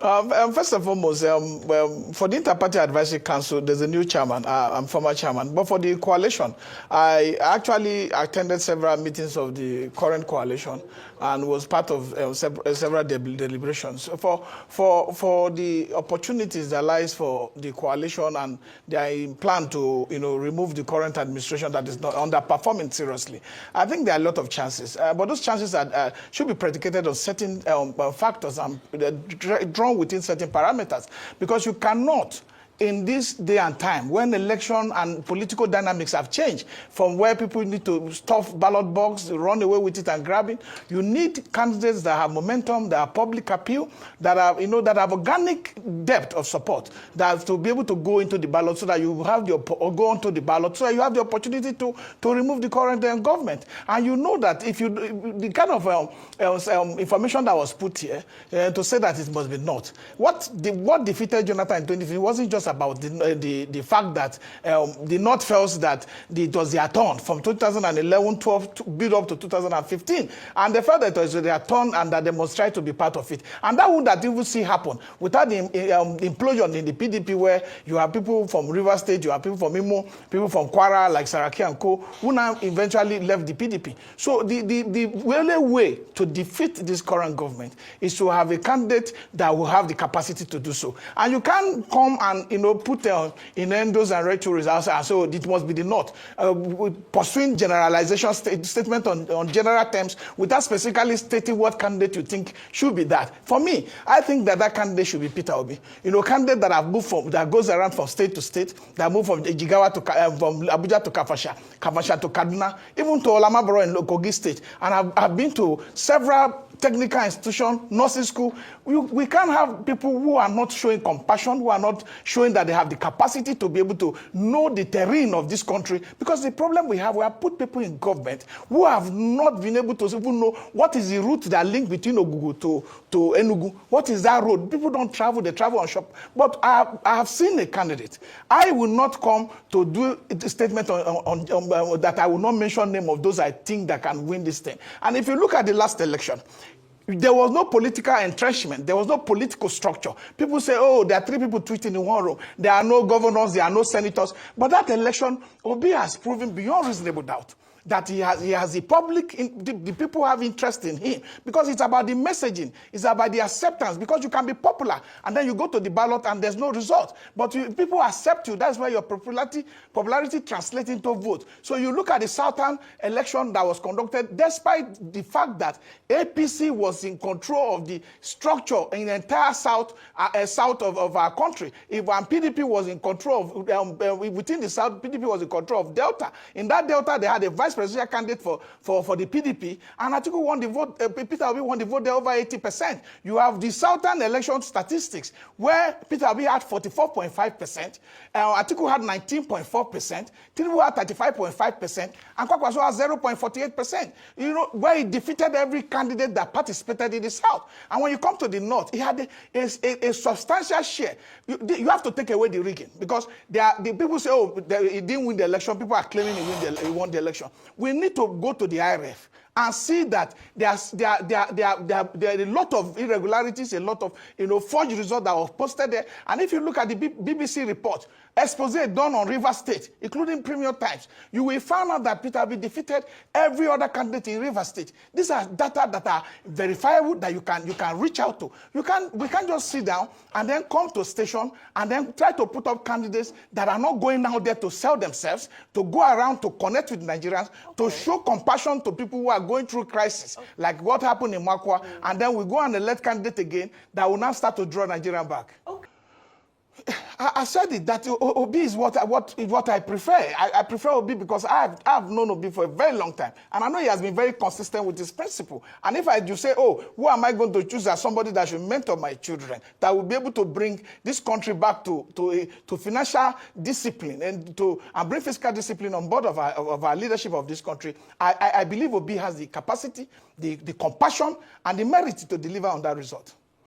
First and foremost, for the Inter-Party Advisory Council, there's a new chairman. I'm former chairman. But for the coalition, I actually attended several meetings of the current coalition and was part of several deliberations. For the opportunities that lies for the coalition and their plan to remove the current administration that is not underperforming seriously, I think there are a lot of chances. But those chances should be predicated on certain factors and drawn within certain parameters, because you cannot, in this day and time, when election and political dynamics have changed from where people need to stuff ballot box, run away with it and grab it, you need candidates that have momentum, that have public appeal, that have, that have organic depth of support, that to be able to go into the ballot so that you have or go onto the ballot so that you have the opportunity to remove the current government. And you know that if you, the kind of information that was put here to say that it must be not. What defeated Jonathan in 2015 wasn't just about the fact that the North felt that it was their turn from 2011-12 to build up to 2015, and they felt that it was their turn and that they must try to be part of it. And that would not even see happen without the implosion in the PDP, where you have people from River State, you have people from Imo, people from Kwara like Saraki and Co, who now eventually left the PDP. So the only way to defeat this current government is to have a candidate that will have the capacity to do so. And you can't come and put innuendos and rhetoric and so it must be the North, pursuing generalization statement on general terms without specifically stating what candidate you think should be that. For me, I think that candidate should be Peter Obi. Candidate that have moved that goes around from state to state, that move from Jigawa to from Abuja to Kafasha to Kaduna, even to Olamaboro in Kogi State, and I've been to several technical institution, nursing school. We can't have people who are not showing compassion, who are not showing that they have the capacity to be able to know the terrain of this country. Because the problem we have put people in government who have not been able to even know what is the route that link between Ogugu to Enugu. What is that road? People don't travel, they travel on shop. But I have seen a candidate. I will not come to do a statement on that I will not mention name of those I think that can win this thing. And if you look at the last election, there was no political entrenchment. There was no political structure. People say, oh, there are 3 people tweeting in one room. There are no governors. There are no senators. But that election, Obi has proven beyond reasonable doubt that he has the public, the people have interest in him, because it's about the messaging, it's about the acceptance, because you can be popular and then you go to the ballot and there's no result. But people accept you, that's why your popularity translates into vote. So you look at the Southern election that was conducted, despite the fact that APC was in control of the structure in the entire south of our country. And PDP was in control of, within the South, PDP was in control of Delta. In that Delta, they had a vice presidential candidate for the PDP, and Atiku won the vote. Peter Obi won the vote there over 80%. You have the Southern election statistics where Peter Obi had 44.5%, Atiku had 19.4%, Tinubu had 35.5%, and Kwakwaso had 0.48%. Where he defeated every candidate that participated in the South. And when you come to the North, he had a substantial share. You have to take away the rigging, because the people say, oh, he didn't win the election. People are claiming he won the election. We need to go to the IRF and see that there are a lot of irregularities, a lot of forged results that were posted there. And if you look at the BBC report, expose done on River State, including Premium Times, you will find out that Peter Obi defeated every other candidate in River State. These are data that are verifiable, that you can reach out to. We can't just sit down and then come to a station and then try to put up candidates that are not going out there to sell themselves, to go around to connect with Nigerians, to show compassion to people who are going through crisis, like what happened in Makwa, and then we go and elect candidate again that will now start to draw Nigeria back. Okay. I said it, that Obi is what I prefer. I prefer Obi because I've known Obi for a very long time. And I know he has been very consistent with his principle. And if I do say, oh, who am I going to choose as somebody that should mentor my children, that will be able to bring this country back to financial discipline and bring fiscal discipline on board of our leadership of this country, I believe Obi has the capacity, the compassion, and the merit to deliver on that result.